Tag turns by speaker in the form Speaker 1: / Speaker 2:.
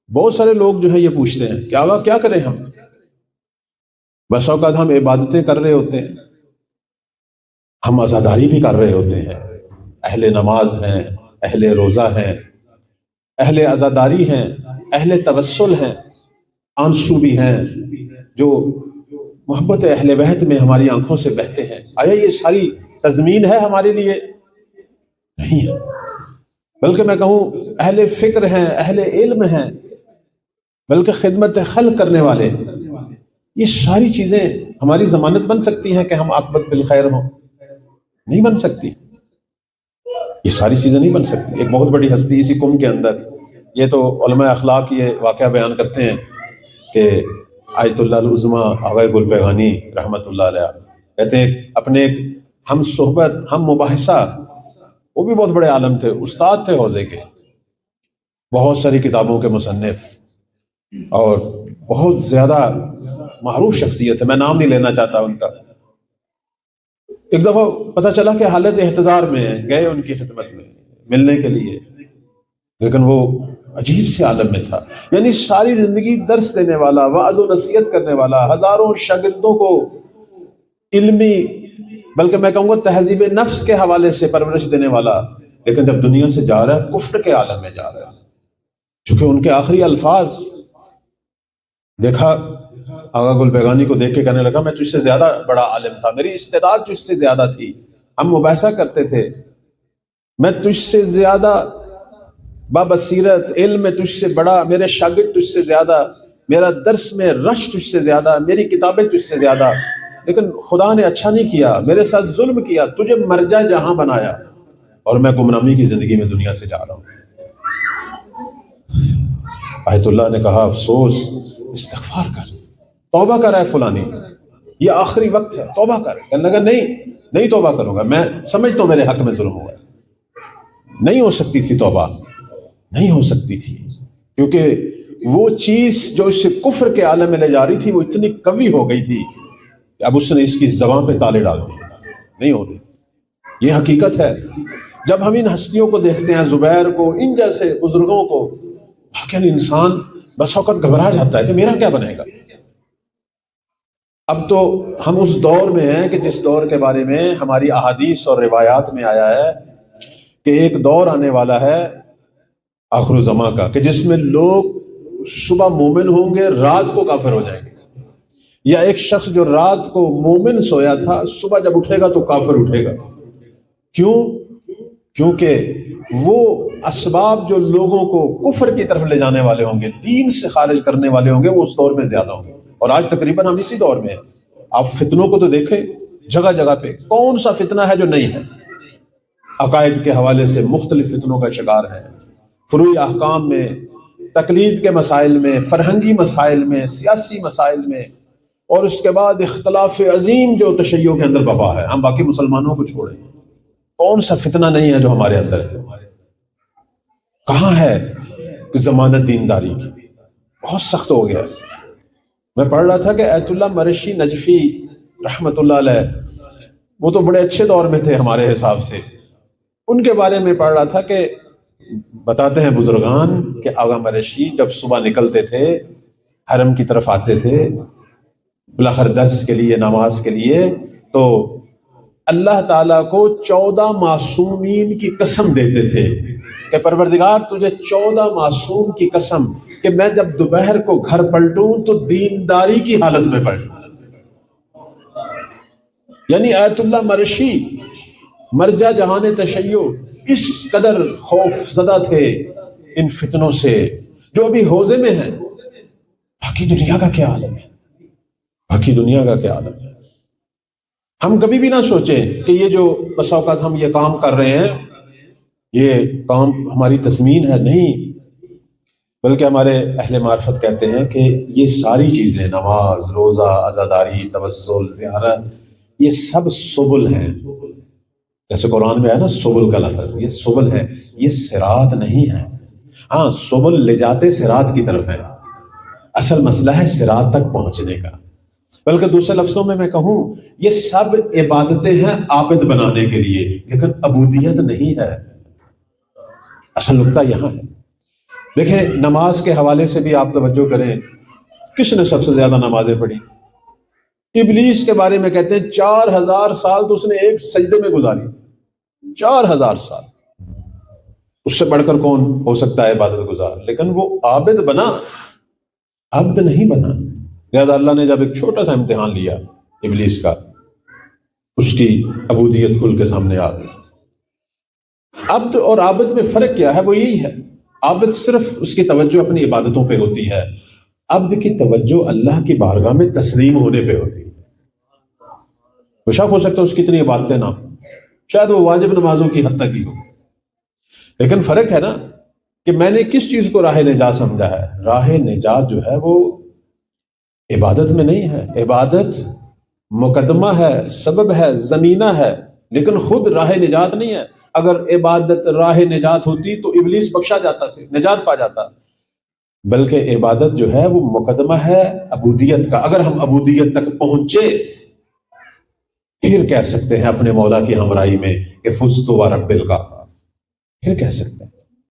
Speaker 1: بہت سارے لوگ جو ہے یہ پوچھتے ہیں کہ آقا کیا کریں ہم؟ بس اوقات ہم عبادتیں کر رہے ہوتے ہیں، ہم عزاداری بھی کر رہے ہوتے ہیں، اہل نماز ہیں، اہل روزہ ہیں، اہل عزاداری ہیں، اہل توسل ہیں، آنسو بھی ہیں جو محبت اہل بیت میں ہماری آنکھوں سے بہتے ہیں۔ آیا یہ ساری تضمین ہے ہمارے لیے؟ نہیں ہے، بلکہ میں کہوں اہل فکر ہیں، اہل علم ہیں، بلکہ خدمت خلق کرنے والے، یہ ساری چیزیں ہماری ضمانت بن سکتی ہیں کہ ہم عاقبت بالخیر ہوں؟ نہیں بن سکتی، یہ ساری چیزیں نہیں بن سکتی۔ ایک بہت بڑی ہستی اسی قوم کے اندر، یہ تو علماء اخلاق یہ واقعہ بیان کرتے ہیں کہ آیت اللہ العظمیٰ آغا گل پیغانی رحمۃ اللہ علیہ کہتے ہیں اپنے ایک ہم صحبت ہم مباحثہ، وہ بھی بہت بڑے عالم تھے، استاد تھے حوزے کے، بہت ساری کتابوں کے مصنف اور بہت زیادہ معروف شخصیت ہے، میں نام نہیں لینا چاہتا ان کا۔ ایک دفعہ پتہ چلا کہ حالت احتضار میں ہیں، گئے ان کی خدمت میں ملنے کے لیے، لیکن وہ عجیب سے عالم میں تھا، یعنی ساری زندگی درس دینے والا، وعظ و نصیحت کرنے والا، ہزاروں شاگردوں کو علمی بلکہ میں کہوں گا تہذیب نفس کے حوالے سے پرورش دینے والا، لیکن جب دنیا سے جا رہا ہے کفر کے عالم میں جا رہا ہے۔ چونکہ ان کے آخری الفاظ دیکھا، آغا گل بیگانی کو دیکھ کے کہنے لگا میں تجھ سے زیادہ بڑا عالم تھا، میری استعداد تجھ سے زیادہ تھی، ہم مباحثہ کرتے تھے، میں تجھ سے زیادہ بابصیرت، علم میں تجھ سے بڑا، میرے شاگرد تجھ سے زیادہ، میرا درس میں رش تجھ سے زیادہ، میری کتابیں تجھ سے زیادہ، لیکن خدا نے اچھا نہیں کیا، میرے ساتھ ظلم کیا، تجھے مرجع جہاں بنایا اور میں گمنامی کی زندگی میں دنیا سے جا رہا ہوں۔ آیت اللہ نے کہا افسوس، استغفار کر، توبہ کر، اے فلانی یہ آخری وقت ہے، توبہ کر۔ کہنے لگا نہیں توبہ کروں گا، میں سمجھتا ہوں میرے حق میں ظلم ہوا ہے۔ نہیں ہو سکتی تھی توبہ، نہیں ہو سکتی تھی، کیونکہ وہ چیز جو اس سے کفر کے عالم میں لے جا رہی تھی وہ اتنی قوی ہو گئی تھی کہ اب اس نے اس کی زبان پہ تالے ڈال دیے، نہیں ہو رہی تھی۔ یہ حقیقت ہے۔ جب ہم ان ہستیوں کو دیکھتے ہیں، زبیر کو، ان جیسے بزرگوں کو، واقعی انسان بس اوقات گھبرا جاتا ہے کہ میرا کیا بنے گا۔ اب تو ہم اس دور میں ہیں کہ جس دور کے بارے میں ہماری احادیث اور روایات میں آیا ہے کہ ایک دور آنے والا ہے آخر الزمان کا، کہ جس میں لوگ صبح مومن ہوں گے، رات کو کافر ہو جائیں گے، یا ایک شخص جو رات کو مومن سویا تھا صبح جب اٹھے گا تو کافر اٹھے گا۔ کیوں؟ کیونکہ وہ اسباب جو لوگوں کو کفر کی طرف لے جانے والے ہوں گے، دین سے خارج کرنے والے ہوں گے، وہ اس دور میں زیادہ ہوں گے۔ اور آج تقریباً ہم اسی دور میں ہیں۔ آپ فتنوں کو تو دیکھیں، جگہ جگہ پہ کون سا فتنہ ہے جو نہیں ہے؟ عقائد کے حوالے سے مختلف فتنوں کا شکار ہے، فروعی احکام میں، تقلید کے مسائل میں، فرہنگی مسائل میں، سیاسی مسائل میں، اور اس کے بعد اختلاف عظیم جو تشیع کے اندر بپا ہے۔ ہم باقی مسلمانوں کو چھوڑیں، کون سا فتنہ نہیں ہے جو ہمارے اندر ہے؟ کہاں ہے کہ ضمانت دینداری کی؟ بہت سخت ہو گیا۔ میں پڑھ رہا تھا کہ ایت اللہ مرشی نجفی رحمۃ اللہ علیہ، وہ تو بڑے اچھے دور میں تھے ہمارے حساب سے، ان کے بارے میں پڑھ رہا تھا کہ بتاتے ہیں بزرگان کہ آغا مرشی جب صبح نکلتے تھے حرم کی طرف آتے تھے بالاخر درس کے لیے، نماز کے لیے، تو اللہ تعالیٰ کو 14 معصومین کی قسم دیتے تھے کہ پروردگار تجھے 14 معصوم کی قسم کہ میں جب دوپہر کو گھر پلٹوں تو دینداری کی حالت میں پلٹوں۔ یعنی آیت اللہ مرشی مرجع جہان تشیع اس قدر خوف زدہ تھے ان فتنوں سے جو ابھی حوزے میں ہیں۔ باقی دنیا کا کیا عالم ہے؟ باقی دنیا کا کیا عالم ہے؟ ہم کبھی بھی نہ سوچیں کہ یہ جو بس اوقات ہم یہ کام کر رہے ہیں یہ کام ہماری تضمین ہے، نہیں، بلکہ ہمارے اہل معرفت کہتے ہیں کہ یہ ساری چیزیں، نماز، روزہ، عزاداری، توسل، زیارت، یہ سب سبل ہیں۔ جیسے قرآن میں ہے نا سبل کا لفظ، یہ سبل ہے، یہ صراط نہیں ہے۔ ہاں سبل لے جاتے صراط کی طرف ہے، اصل مسئلہ ہے صراط تک پہنچنے کا۔ بلکہ دوسرے لفظوں میں کہوں یہ سب عبادتیں ہیں عابد بنانے کے لیے، لیکن عبودیت نہیں ہے۔ اصل نقطہ یہاں ہے۔ دیکھیں نماز کے حوالے سے بھی آپ توجہ کریں، کس نے سب سے زیادہ نمازیں پڑھی؟ ابلیس کے بارے میں کہتے ہیں 4000 سال تو اس نے ایک سجدے میں گزاری، 4000 سال۔ اس سے بڑھ کر کون ہو سکتا ہے عبادت گزار؟ لیکن وہ عابد بنا، عبد نہیں بنا۔ لہذا اللہ نے جب ایک چھوٹا سا امتحان لیا ابلیس کا، اس کی عبودیت کھل کے سامنے آ گئی۔ عبد اور عابد میں فرق کیا ہے؟ وہ یہی ہے، عابد صرف اس کی توجہ اپنی عبادتوں پہ ہوتی ہے، عبد کی توجہ اللہ کی بارگاہ میں تسلیم ہونے پہ ہوتی ہے۔ تو شک ہو سکتا ہے اس کی اتنی عبادتیں نہ ہوں، شاید وہ واجب نمازوں کی حد تک ہی ہو، لیکن فرق ہے نا کہ میں نے کس چیز کو راہ نجات سمجھا ہے۔ راہ نجات جو ہے وہ عبادت میں نہیں ہے، عبادت مقدمہ ہے، سبب ہے، زمینہ ہے، لیکن خود راہ نجات نہیں ہے۔ اگر عبادت راہ نجات ہوتی تو ابلیس بخشا جاتا، پھر نجات پا جاتا، بلکہ عبادت جو ہے وہ مقدمہ ہے عبودیت کا۔ اگر ہم عبودیت تک پہنچے پھر کہہ سکتے ہیں اپنے مولا کی ہمراہی میں کہ فزت ورب الکعبہ، پھر کہہ سکتے ہیں۔